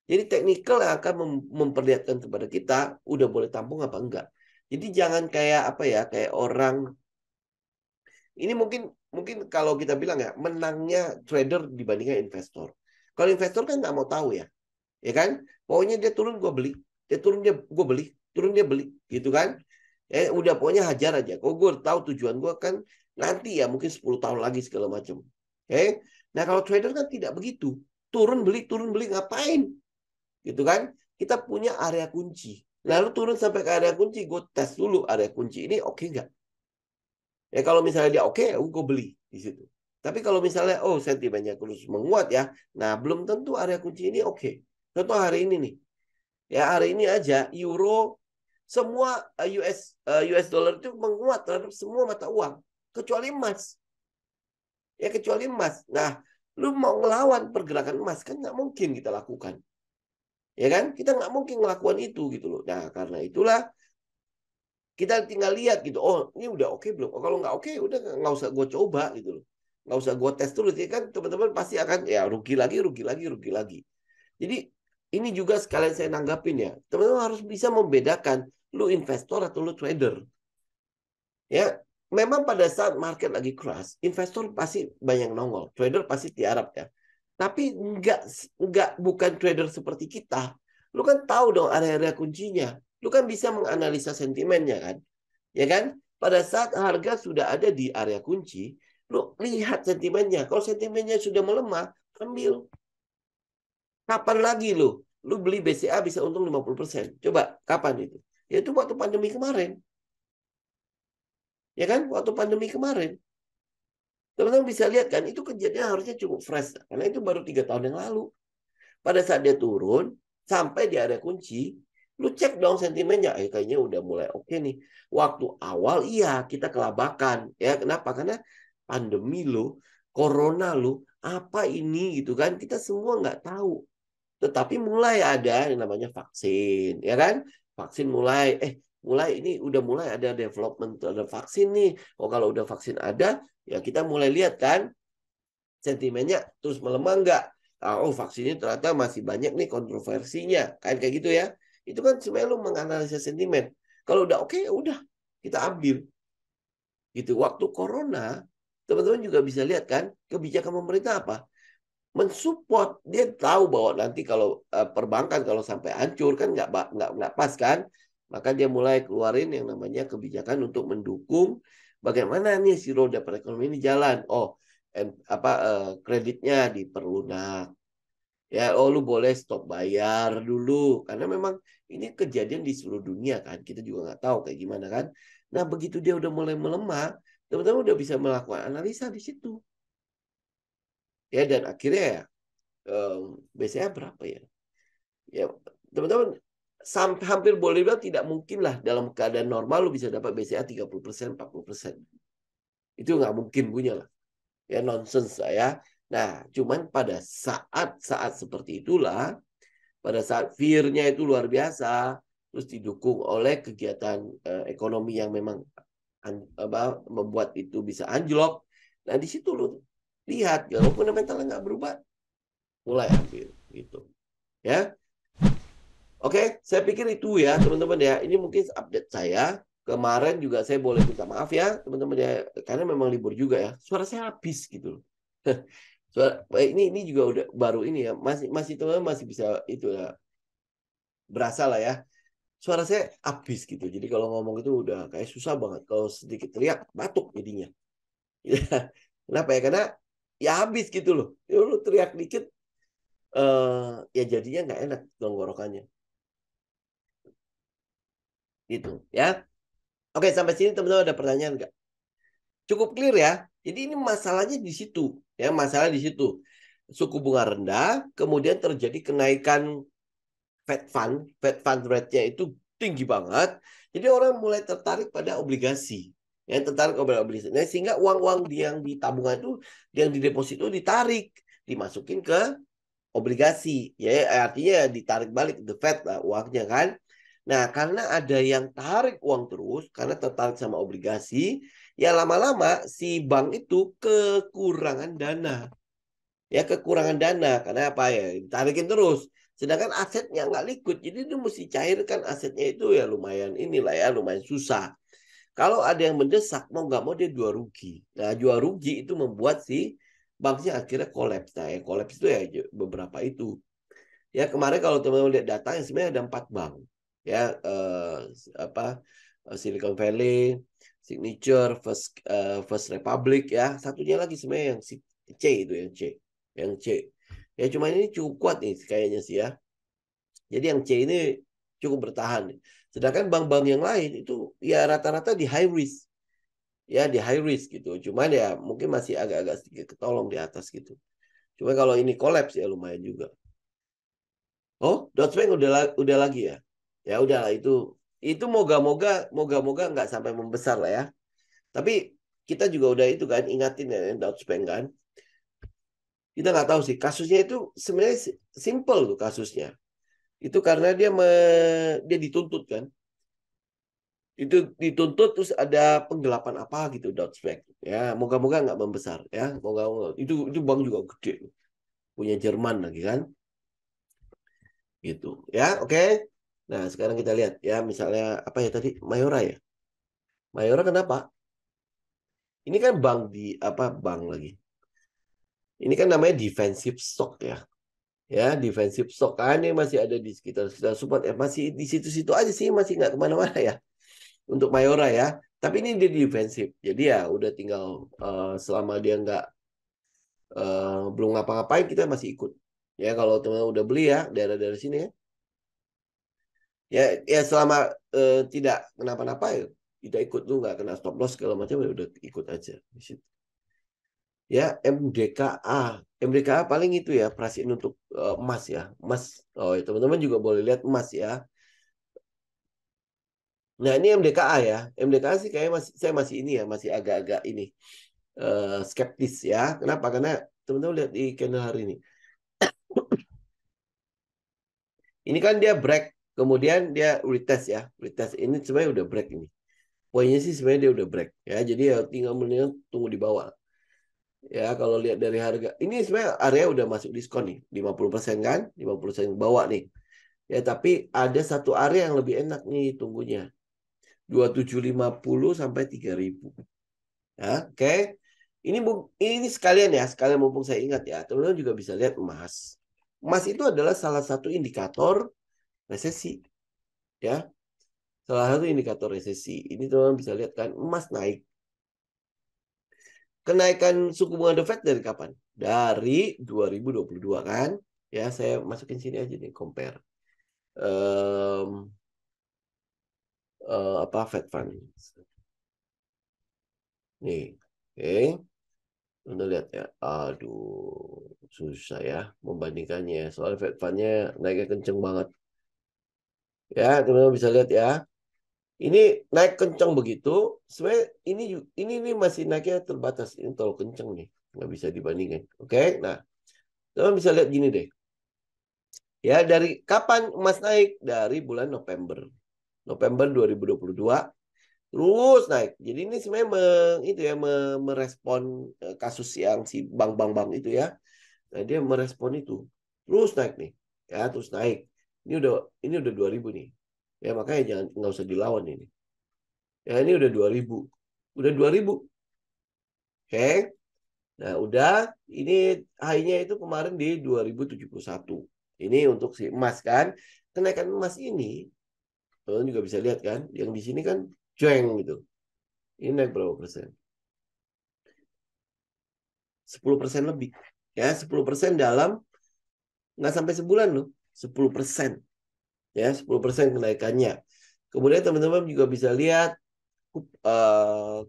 Jadi teknikal yang akan memperlihatkan kepada kita udah boleh tampung apa enggak. Jadi jangan kayak apa ya, kayak orang ini mungkin kalau kita bilang ya menangnya trader dibandingkan investor. Kalau investor kan nggak mau tahu ya kan? Pokoknya dia turun gue beli, dia turun dia gue beli, turun dia beli, gitu kan? Udah pokoknya hajar aja. Kok gue tahu tujuan gue kan nanti ya mungkin 10 tahun lagi segala macam. Nah kalau trader kan tidak begitu. Turun beli ngapain? Gitu kan? Kita punya area kunci. Lalu turun sampai ke area kunci, gue tes dulu area kunci ini oke nggak? Ya kalau misalnya dia oke, gue beli di situ. Tapi kalau misalnya sentimennya terus menguat ya, nah belum tentu area kunci ini oke. Contoh hari ini nih, ya hari ini aja euro semua US dollar itu menguat terhadap semua mata uang kecuali emas. Ya kecuali emas. Nah, lu mau ngelawan pergerakan emas kan nggak mungkin kita lakukan. Ya kan? Kita nggak mungkin melakukan itu gitu loh. Nah, karena itulah kita tinggal lihat gitu. Oh, ini udah oke belum? Oh, kalau nggak oke, udah nggak usah gue coba gitu loh. Nggak usah gue tes terus. Ya kan teman-teman pasti akan ya rugi lagi, rugi lagi, rugi lagi. Jadi ini juga sekalian saya nanggapin ya. Teman-teman harus bisa membedakan lu investor atau lu trader. Ya, memang pada saat market lagi crash, investor pasti banyak nongol, trader pasti tiarap ya. Tapi enggak bukan trader seperti kita. Lu kan tahu dong area-area kuncinya. Lu kan bisa menganalisa sentimennya kan. Ya kan? Pada saat harga sudah ada di area kunci, lu lihat sentimennya. Kalau sentimennya sudah melemah, ambil. Kapan lagi lu? Lu beli BCA bisa untung 50%. Coba, kapan itu? Ya itu waktu pandemi kemarin. Ya kan? Waktu pandemi kemarin. Teman-teman bisa lihat kan, itu kejadian harusnya cukup fresh. Karena itu baru 3 tahun yang lalu. Pada saat dia turun, sampai di area kunci, lu cek dong sentimennya. Kayaknya udah mulai oke nih. Waktu awal, iya, kita kelabakan. Ya, kenapa? Karena pandemi lo, corona lo, apa ini gitu kan. Kita semua nggak tahu. Tetapi mulai ada yang namanya vaksin, ya kan? Vaksin mulai ini udah mulai ada development terhadap vaksin nih. Oh kalau udah vaksin ada, ya kita mulai lihat kan sentimennya terus melemah nggak? Oh vaksinnya ternyata masih banyak nih kontroversinya, kan kayak gitu ya. Itu kan sebenarnya lu menganalisa sentimen. Kalau udah oke, ya udah kita ambil. Gitu. Waktu corona, teman-teman juga bisa lihat kan kebijakan pemerintah apa? Mensupport, dia tahu bahwa nanti kalau perbankan kalau sampai hancur kan nggak pas kan, maka dia mulai keluarin yang namanya kebijakan untuk mendukung bagaimana nih si roda perekonomian ini jalan. Kreditnya diperlunak ya, lu boleh stop bayar dulu karena memang ini kejadian di seluruh dunia kan, kita juga nggak tahu kayak gimana kan. Nah begitu dia udah mulai melemah, teman-teman udah bisa melakukan analisa di situ ya, dan akhirnya ya BCA berapa ya? Ya, teman-teman hampir boleh bilang tidak mungkin lah dalam keadaan normal lu bisa dapat BCA 30%, 40%. Itu nggak mungkin punya lah. Ya nonsense lah ya. Nah, cuman pada saat-saat seperti itulah, pada saat fear-nya itu luar biasa, terus didukung oleh kegiatan ekonomi yang memang membuat itu bisa anjlok. Nah, di situ lu lihat, kalau fundamentalnya nggak berubah, mulai ambil gitu. Ya, oke, saya pikir itu ya teman-teman ya. Ini mungkin update saya. Kemarin juga saya boleh minta maaf ya teman-teman ya, karena memang libur juga ya. Suara saya habis gitu loh. Ini juga udah baru ini ya. Masih masih teman-teman masih bisa itu ya, berasa lah ya. Suara saya habis gitu. Jadi kalau ngomong itu udah kayak susah banget. Kalau sedikit teriak batuk jadinya. Kenapa ya? Karena ya habis gitu loh. Ya, lu teriak dikit ya jadinya nggak enak tenggorokannya. Gitu ya. Oke, sampai sini teman-teman ada pertanyaan nggak? Cukup clear ya. Jadi ini masalahnya di situ, ya, masalah di situ. Suku bunga rendah, kemudian terjadi kenaikan Fed fund rate-nya itu tinggi banget. Jadi orang mulai tertarik pada obligasi. Yang tertarik pada obligasi. Nah, sehingga uang-uang yang di tabungan itu, yang di deposito ditarik, dimasukin ke obligasi. Ya, artinya ditarik balik the Fed lah uangnya kan. Nah, karena ada yang tarik uang terus, karena tertarik sama obligasi, ya lama-lama si bank itu kekurangan dana. Ya, kekurangan dana. Karena apa ya? Ditarikin terus. Sedangkan asetnya nggak liquid. Jadi dia mesti cairkan asetnya itu ya lumayan inilah ya, lumayan susah. Kalau ada yang mendesak, mau nggak mau dia jual rugi. Nah, jual rugi itu membuat si banknya akhirnya kolaps. Nah, yang kolaps itu ya beberapa itu. Ya, kemarin kalau teman-teman lihat data, yang sebenarnya ada 4 bank. Ya, apa Silicon Valley, Signature, First Republic, ya. Satunya lagi sebenarnya yang C itu, yang C. Ya, cuma ini cukup kuat nih kayaknya sih ya. Jadi yang C ini cukup bertahan. Sedangkan bank-bank yang lain itu ya rata-rata di high risk. Ya, di high risk gitu. Cuman ya mungkin masih agak-agak sedikit ketolong di atas gitu. Cuma kalau ini collapse ya lumayan juga. Oh, Deutsche Bank udah lagi ya. Ya udah itu moga-moga nggak sampai membesar lah ya. Tapi kita juga udah itu kan ingatin ya Deutsche Bank kan. Kita nggak tahu sih kasusnya itu sebenarnya simple tuh kasusnya. Itu karena dia dituntut kan. Itu dituntut terus ada penggelapan apa gitu Deutsche Bank. Ya, moga-moga nggak membesar ya. Moga itu bank juga gede. Punya Jerman lagi kan. Gitu. Ya, oke. Nah, sekarang kita lihat ya misalnya apa ya tadi Mayora ya. Mayora kenapa? Ini kan bank di apa bank lagi. Ini kan namanya defensive stock ya. Ya, defensive stock kan ini masih ada di sekitar support ya. Masih di situ-situ aja sih, masih nggak kemana-mana ya. Untuk Mayora ya. Tapi ini dia defensif. Jadi ya udah tinggal selama dia nggak belum ngapa-ngapain kita masih ikut. Ya kalau teman-teman udah beli ya daerah-daerah sini ya. Ya selama tidak kenapa-napa ya tidak ikut tuh nggak kena stop loss segala macam ya udah ikut aja di situ. Ya MDKA. MDKA paling itu ya perhatiin untuk emas ya. Emas. Oh, ya, teman-teman juga boleh lihat emas ya. Nah, ini MDKA ya. MDKA sih kayak saya masih ini ya, masih agak-agak ini skeptis ya. Kenapa? Karena teman-teman lihat di candle hari ini. Ini kan dia break, kemudian dia retest ya. Retest ini sebenarnya udah break ini. Poinnya sih sebenarnya dia udah break ya. Jadi ya tinggal mendingan tunggu di bawah. Ya, kalau lihat dari harga, ini sebenarnya area udah masuk diskon nih, 50% kan? 50% bawah nih. Ya, tapi ada satu area yang lebih enak nih tunggunya. 2750 sampai 3000. Ya, oke. Ini sekalian ya, sekalian mumpung saya ingat ya. Teman-teman juga bisa lihat emas. Emas itu adalah salah satu indikator resesi, ya. Salah satu indikator resesi. Ini teman-teman bisa lihat kan emas naik. Kenaikan suku bunga The Fed dari kapan? Dari 2022 kan? Ya, saya masukin sini aja nih compare. Apa Fed Fund. Nih. Oke. Anda lihat ya. Aduh, susah ya membandingkannya. Soalnya Fed Fund-nya naiknya kenceng banget. Ya, teman-teman bisa lihat ya. Ini naik kenceng begitu. Sebenarnya ini masih naiknya terbatas. Ini terlalu kenceng nih. Nggak bisa dibandingkan. Oke, nah. Teman bisa lihat gini deh. Ya, dari kapan emas naik? Dari bulan November. November 2022 terus naik. Jadi ini sebenarnya itu ya merespon kasus yang si bank-bank itu ya. Nah, dia merespon itu. Terus naik nih. Ya, terus naik. Ini udah 2000 nih. Ya, makanya jangan nggak usah dilawan ini. Ya, ini udah 2000. Udah 2000. Oke. Nah, udah ini high-nya itu kemarin di 2071. Ini untuk si emas kan. Kenaikan emas ini kalian juga bisa lihat kan, yang di sini kan jeng gitu. Ini naik berapa persen? 10% lebih. Ya, 10% dalam nggak sampai sebulan loh. 10%. Ya, 10% kenaikannya. Kemudian teman-teman juga bisa lihat uh,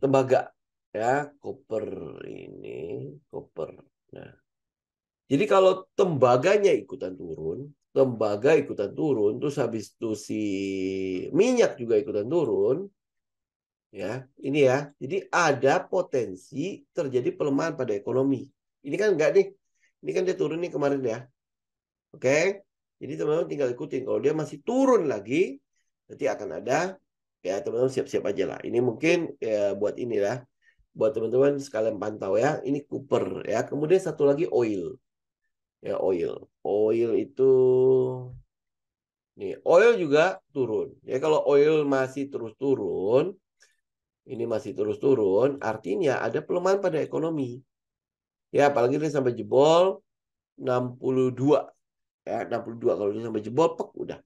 tembaga ya, koper ini koper. Nah, jadi kalau tembaganya tembaga ikutan turun, terus habis itu si minyak juga ikutan turun, ya, ini ya. Jadi ada potensi terjadi pelemahan pada ekonomi. Ini kan enggak nih. Ini kan dia turun nih kemarin ya. Oke. Jadi teman-teman tinggal ikutin. Kalau dia masih turun lagi, nanti akan ada, ya teman-teman siap-siap aja lah. Ini mungkin ya buat inilah, buat teman-teman sekalian pantau ya. Ini Cooper ya. Kemudian satu lagi oil. Ya oil. Oil itu nih, oil juga turun. Ya kalau oil masih terus turun, ini masih terus turun, artinya ada pelemahan pada ekonomi. Ya, apalagi dia sampai jebol 62. Ya, 62 kalau dia sampai jebol, pek, udah.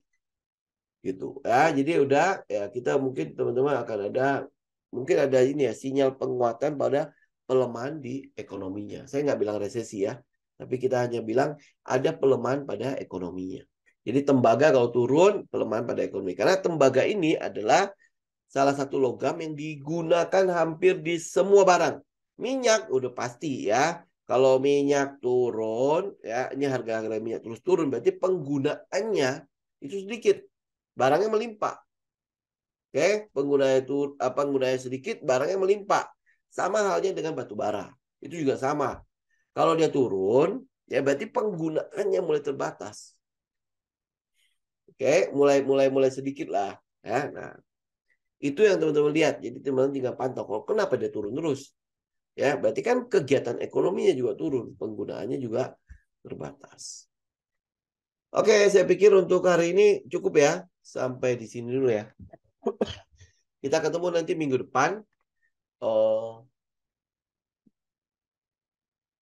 Gitu. Ya, jadi udah ya kita mungkin teman-teman akan ada mungkin ada ini ya sinyal penguatan pada pelemahan di ekonominya. Saya nggak bilang resesi ya, tapi kita hanya bilang ada pelemahan pada ekonominya. Jadi tembaga kalau turun, pelemahan pada ekonomi. Karena tembaga ini adalah salah satu logam yang digunakan hampir di semua barang. Minyak udah pasti ya. Kalau minyak turun, ya ini harga minyak terus turun, berarti penggunaannya itu sedikit, barangnya melimpah. Oke, penggunanya sedikit, barangnya melimpah. Sama halnya dengan batu bara, itu juga sama. Kalau dia turun, ya berarti penggunaannya mulai terbatas. Oke, mulai sedikit lah. Ya, nah itu yang teman-teman lihat. Jadi teman-teman tinggal pantau. Kalau kenapa dia turun terus? Ya, berarti kan kegiatan ekonominya juga turun, penggunaannya juga terbatas. Oke, saya pikir untuk hari ini cukup ya. Sampai di sini dulu ya. Kita ketemu nanti minggu depan. Oh,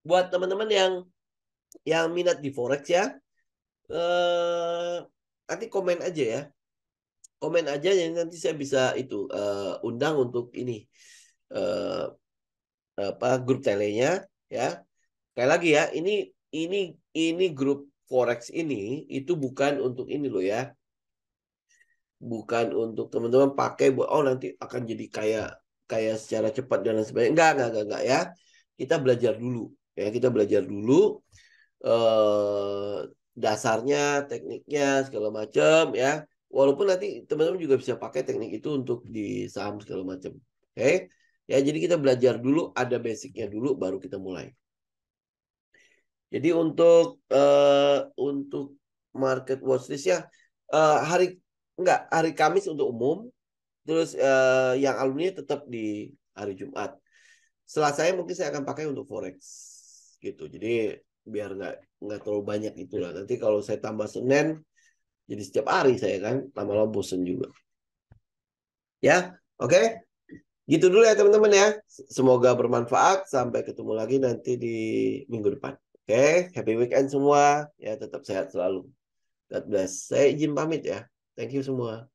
buat teman-teman yang minat di forex ya, nanti komen aja ya. Komen aja, jadi nanti saya bisa itu undang untuk ini eh, apa grup telenya ya. Sekali lagi ya, ini ini grup forex ini itu bukan untuk ini loh ya. Bukan untuk teman-teman pakai buat oh nanti akan jadi kayak kayak secara cepat dan lain sebagainya. Enggak ya. Kita belajar dulu ya, kita belajar dulu eh dasarnya, tekniknya segala macam ya. Walaupun nanti teman-teman juga bisa pakai teknik itu untuk di saham segala macam. Oke? Ya, jadi kita belajar dulu, ada basicnya dulu baru kita mulai. Jadi untuk market watchlist ya hari Kamis untuk umum, terus yang alumni tetap di hari Jumat. Selasanya mungkin saya akan pakai untuk forex gitu. Jadi biar nggak terlalu banyak itulah. Nanti kalau saya tambah Senin jadi setiap hari saya kan lama-lama bosen juga. Ya, oke. Gitu dulu ya teman-teman ya. Semoga bermanfaat. Sampai ketemu lagi nanti di minggu depan. Oke, happy weekend semua. Ya, tetap sehat selalu. God bless. Saya izin pamit ya. Thank you semua.